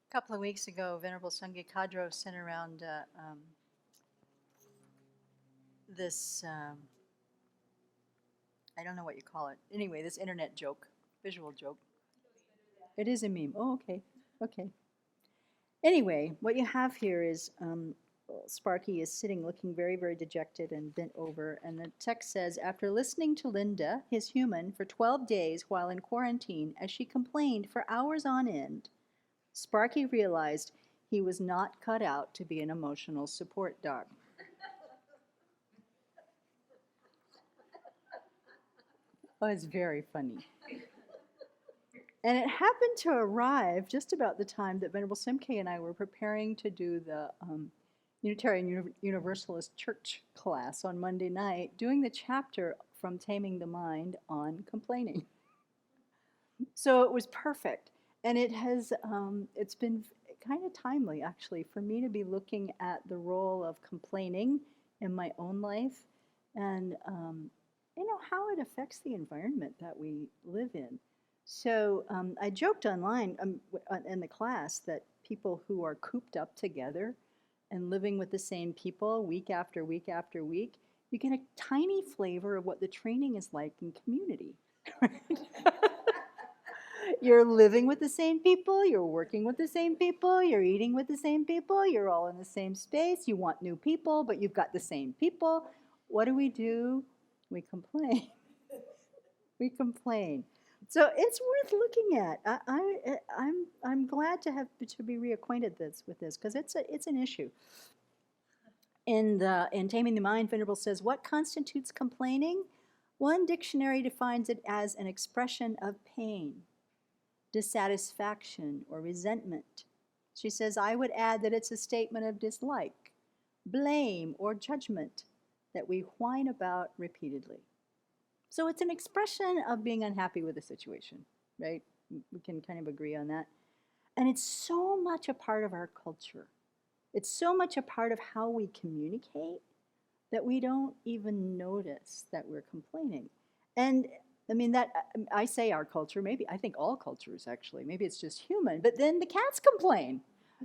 A couple of weeks ago, Venerable Sangye Kadro sent around this, I don't know what you call it. Anyway, this internet joke, visual joke. It is a meme. Oh, okay. Okay. Anyway, what you have here is Sparky is sitting looking very, very dejected and bent over. And the text says, after listening to Linda, his human, for 12 days while in quarantine, as she complained for hours on end, Sparky realized he was not cut out to be an emotional support dog. Oh, it's very funny. And it happened to arrive just about the time that Venerable Simke and I were preparing to do the Unitarian Universalist Church class on Monday night, doing the chapter from Taming the Mind on complaining. So it was perfect. And it has, it's been kind of timely, actually, for me to be looking at the role of complaining in my own life and, how it affects the environment that we live in. So I joked online in the class that people who are cooped up together and living with the same people week after week after week, you get a tiny flavor of what the training is like in community. You're living with the same people, you're working with the same people, you're eating with the same people, you're all in the same space, you want new people, but you've got the same people. What do? We complain. We complain. So it's worth looking at. I'm glad to be reacquainted with this because it's an issue. In Taming the Mind, Venerable says, what constitutes complaining? One dictionary defines it as an expression of pain, dissatisfaction, or resentment. She says, I would add that it's a statement of dislike, blame, or judgment that we whine about repeatedly. So it's an expression of being unhappy with a situation, right? We can kind of agree on that. And it's so much a part of our culture. It's so much a part of how we communicate that we don't even notice that we're complaining. And I mean, that I say our culture, maybe I think all cultures actually, maybe it's just human, but then the cats complain.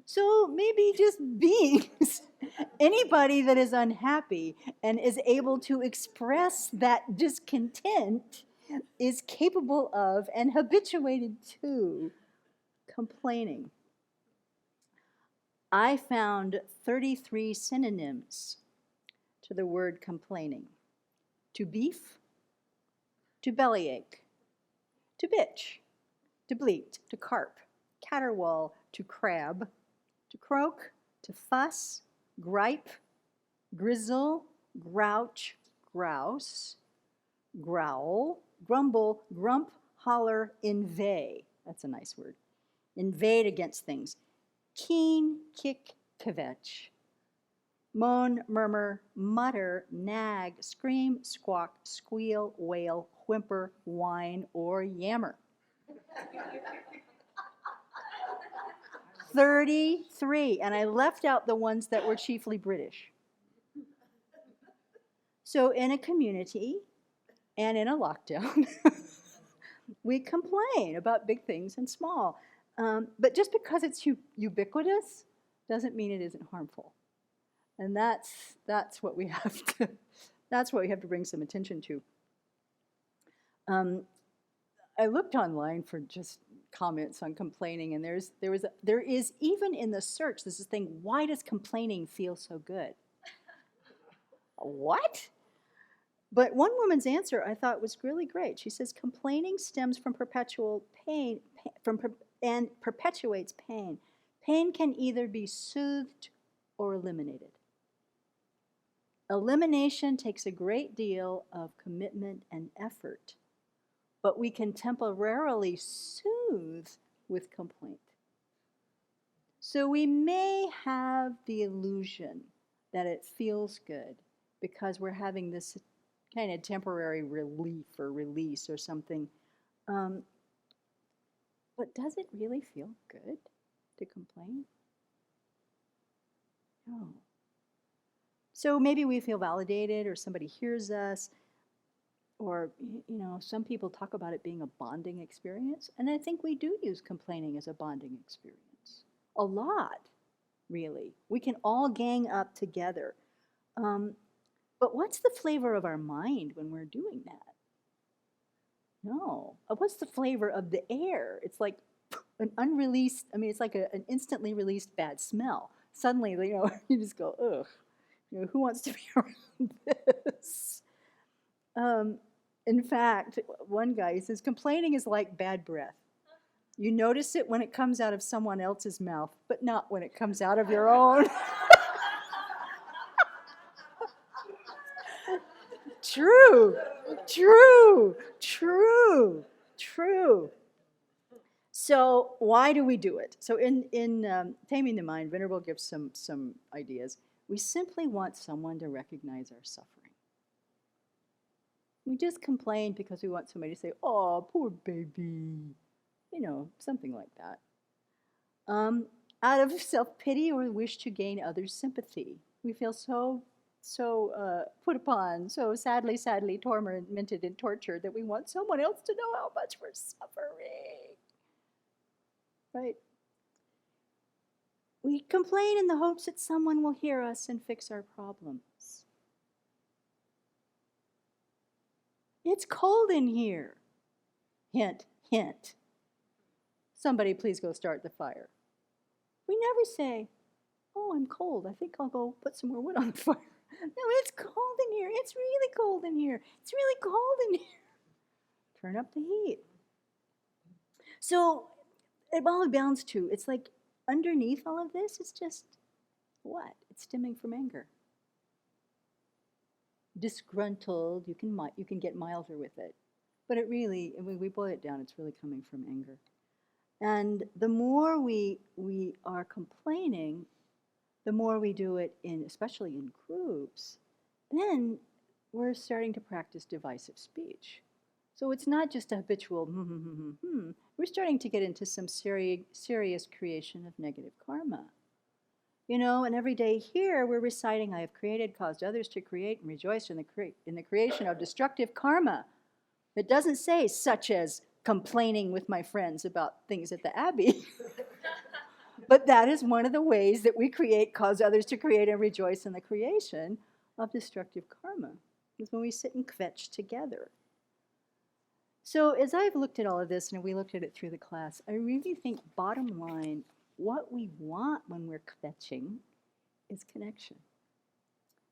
So maybe just beings, anybody that is unhappy and is able to express that discontent is capable of and habituated to complaining. I found 33 synonyms to the word complaining. To beef, to bellyache, to bitch, to bleat, to carp, caterwaul, to crab, to croak, to fuss, gripe, grizzle, grouch, grouse, growl, grumble, grump, holler, inveigh. That's a nice word. Invade against things. Keen, kick, kvetch. Moan, murmur, mutter, nag, scream, squawk, squeal, wail, whimper, whine, or yammer. 33, and I left out the ones that were chiefly British. So in a community and in a lockdown, we complain about big things and small. But just because it's ubiquitous doesn't mean it isn't harmful. And that's what we have to bring some attention to. I looked online for just comments on complaining, and there is even in the search, there's this thing, why does complaining feel so good? What? But one woman's answer I thought was really great. She says, complaining stems from perpetual pain, and perpetuates pain. Pain can either be soothed or eliminated. Elimination takes a great deal of commitment and effort, but we can temporarily soothe with complaint. So we may have the illusion that it feels good because we're having this kind of temporary relief or release or something. But does it really feel good to complain? No. So maybe we feel validated, or somebody hears us, or some people talk about it being a bonding experience, and I think we do use complaining as a bonding experience. a lot, really. We can all gang up together. But what's the flavor of our mind when we're doing that? No. What's the flavor of the air? It's like an unreleased, I mean, it's like an instantly released bad smell. Suddenly, you just go, ugh. Who wants to be around this? In fact, one guy, he says, complaining is like bad breath. You notice it when it comes out of someone else's mouth, but not when it comes out of your own. True, true, true, true. So why do we do it? So in Taming the Mind, Venerable gives some ideas. We simply want someone to recognize our suffering. We just complain because we want somebody to say, oh, poor baby. Something like that. Out of self-pity or wish to gain others' sympathy. We feel so put upon, so sadly tormented and tortured that we want someone else to know how much we're suffering. Right? We complain in the hopes that someone will hear us and fix our problems. It's cold in here. Hint, hint. Somebody please go start the fire. We never say, oh, I'm cold. I think I'll go put some more wood on the fire. No, it's cold in here. It's really cold in here. It's really cold in here. Turn up the heat. So it all bounds to, it's like underneath all of this, it's just what? It's stemming from anger. Disgruntled, you can get milder with it. But it really, when we boil it down, it's really coming from anger. And the more we are complaining, the more we do it especially in groups, then we're starting to practice divisive speech. So it's not just a habitual We're starting to get into some serious creation of negative karma. And every day here we're reciting, I have created, caused others to create, and rejoiced in the creation of destructive karma. It doesn't say such as complaining with my friends about things at the Abbey. But that is one of the ways that we create, cause others to create, and rejoice in the creation of destructive karma, is when we sit and kvetch together. So as I've looked at all of this, and we looked at it through the class, I really think bottom line, what we want when we're kvetching is connection.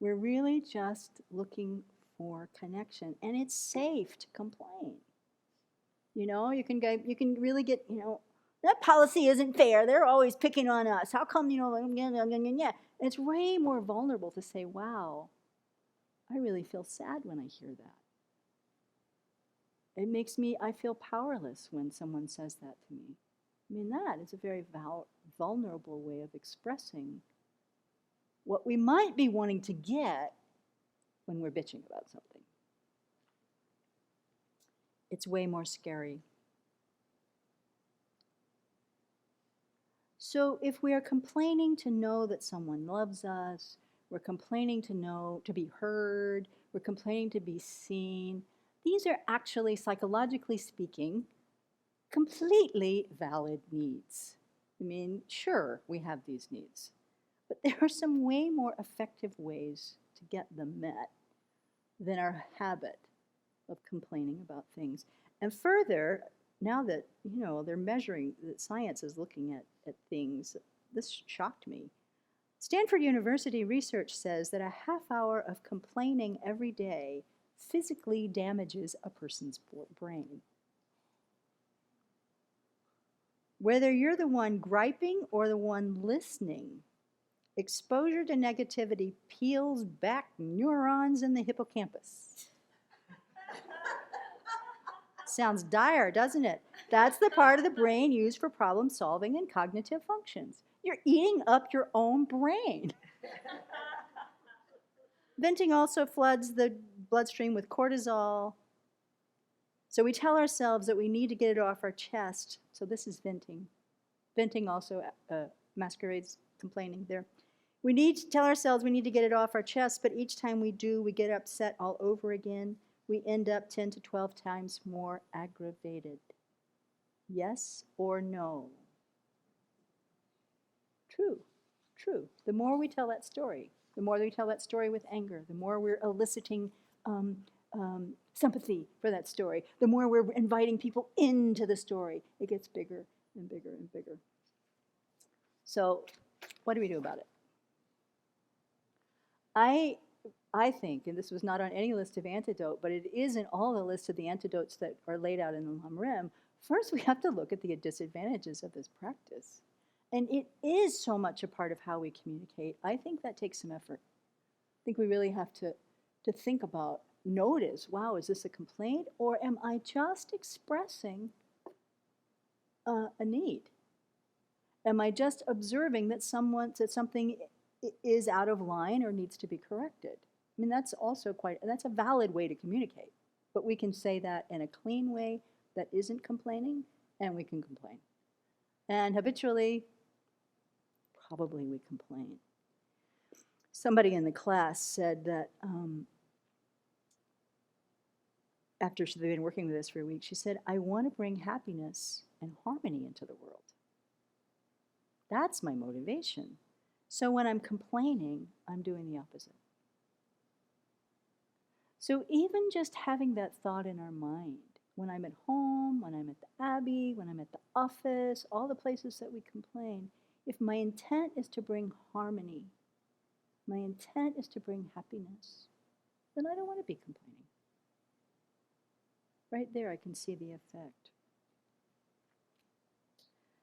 We're really just looking for connection, and it's safe to complain. You can really get, that policy isn't fair. They're always picking on us. How come, yeah. It's way more vulnerable to say, wow, I really feel sad when I hear that. I feel powerless when someone says that to me. I mean, that is a very vulnerable way of expressing what we might be wanting to get when we're bitching about something. It's way more scary. So if we are complaining to know that someone loves us, we're complaining to be heard, we're complaining to be seen, these are actually, psychologically speaking, completely valid needs. I mean, sure, we have these needs, but there are some way more effective ways to get them met than our habit of complaining about things. And further, now that, they're measuring, that science is looking at things, this shocked me. Stanford University research says that a half hour of complaining every day physically damages a person's brain. Whether you're the one griping or the one listening, exposure to negativity peels back neurons in the hippocampus. Sounds dire, doesn't it? That's the part of the brain used for problem solving and cognitive functions. You're eating up your own brain. Venting also floods the bloodstream with cortisol. So we tell ourselves that we need to get it off our chest. So this is venting. Venting also masquerades complaining there. We need to tell ourselves we need to get it off our chest, but each time we do, we get upset all over again. We end up 10 to 12 times more aggravated. Yes or no? True, true. The more we tell that story, the more we tell that story with anger, the more we're eliciting sympathy for that story, the more we're inviting people into the story. It gets bigger and bigger and bigger. So what do we do about it? I think, and this was not on any list of antidote, but it is in all the lists of the antidotes that are laid out in the Lamrim, first we have to look at the disadvantages of this practice. And it is so much a part of how we communicate. I think that takes some effort. I think we really have to think about, notice, wow, is this a complaint? Or am I just expressing a need? Am I just observing that something is out of line or needs to be corrected? I mean, that's also that's a valid way to communicate. But we can say that in a clean way that isn't complaining, and we can complain. And habitually, probably we complain. Somebody in the class said that after they'd been working with us for a week, she said, I want to bring happiness and harmony into the world. That's my motivation. So when I'm complaining, I'm doing the opposite. So even just having that thought in our mind, when I'm at home, when I'm at the Abbey, when I'm at the office, all the places that we complain, if my intent is to bring harmony, my intent is to bring happiness, then I don't want to be complaining. Right there, I can see the effect.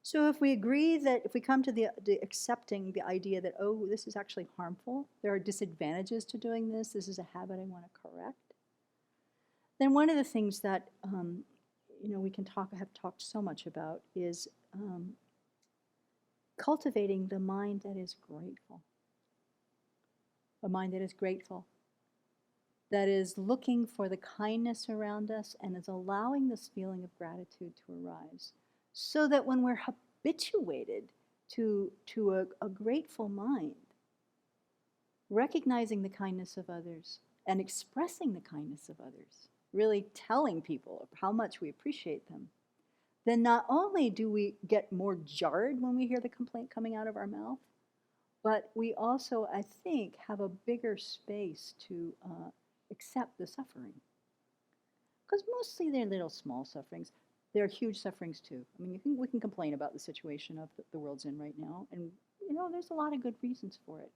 So if we agree that, if we come to the accepting the idea that, oh, this is actually harmful, there are disadvantages to doing this is a habit I want to correct, then one of the things that we can have talked so much about is cultivating the mind that is grateful. A mind that is grateful, that is looking for the kindness around us and is allowing this feeling of gratitude to arise. So that when we're habituated to a grateful mind, recognizing the kindness of others and expressing the kindness of others, really telling people how much we appreciate them, then not only do we get more jarred when we hear the complaint coming out of our mouth, but we also, I think, have a bigger space to accept the suffering. Because mostly they're little small sufferings. There are huge sufferings too. I mean, we can complain about the situation of the world's in right now, and there's a lot of good reasons for it.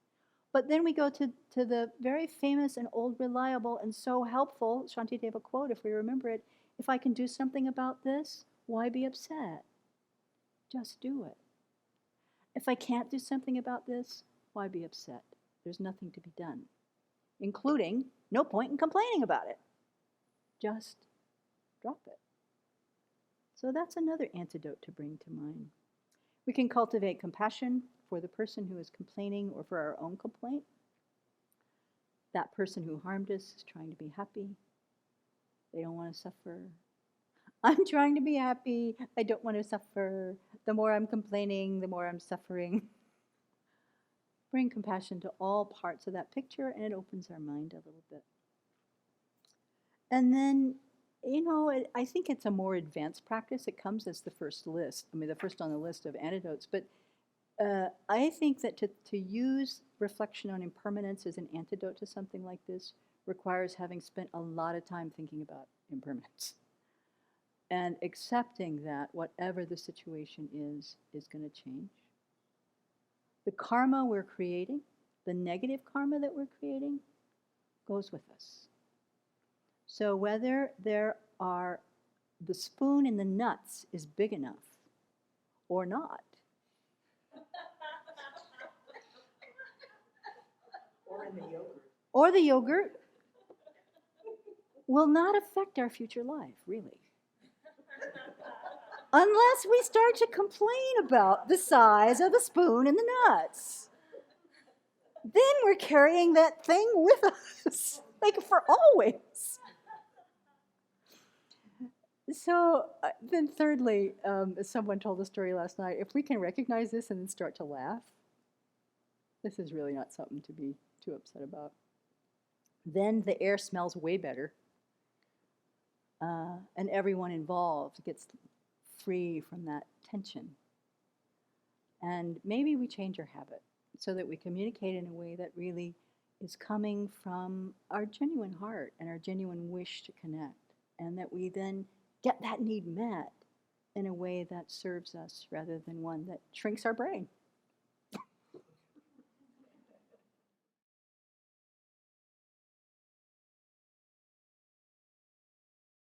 But then we go to the very famous and old, reliable, and so helpful Shantideva quote, if we remember it: if I can do something about this, why be upset? Just do it. If I can't do something about this, why be upset? There's nothing to be done, including no point in complaining about it. Just drop it. So that's another antidote to bring to mind. We can cultivate compassion for the person who is complaining or for our own complaint. That person who harmed us is trying to be happy. They don't want to suffer. I'm trying to be happy. I don't want to suffer. The more I'm complaining, the more I'm suffering. Bring compassion to all parts of that picture, and it opens our mind a little bit. And then, I think it's a more advanced practice. It comes as the first list. I mean, the first on the list of antidotes. But I think that to use reflection on impermanence as an antidote to something like this requires having spent a lot of time thinking about impermanence. And accepting that whatever the situation is going to change. The karma we're creating, the negative karma that we're creating, goes with us. So whether the spoon in the nuts is big enough or not, or the yogurt, will not affect our future life, really. Unless we start to complain about the size of the spoon and the nuts. Then we're carrying that thing with us, like for always. So then thirdly, someone told a story last night, if we can recognize this and then start to laugh, this is really not something to be too upset about. Then the air smells way better, and everyone involved gets free from that tension. And maybe we change our habit so that we communicate in a way that really is coming from our genuine heart and our genuine wish to connect, and that we then get that need met in a way that serves us rather than one that shrinks our brain.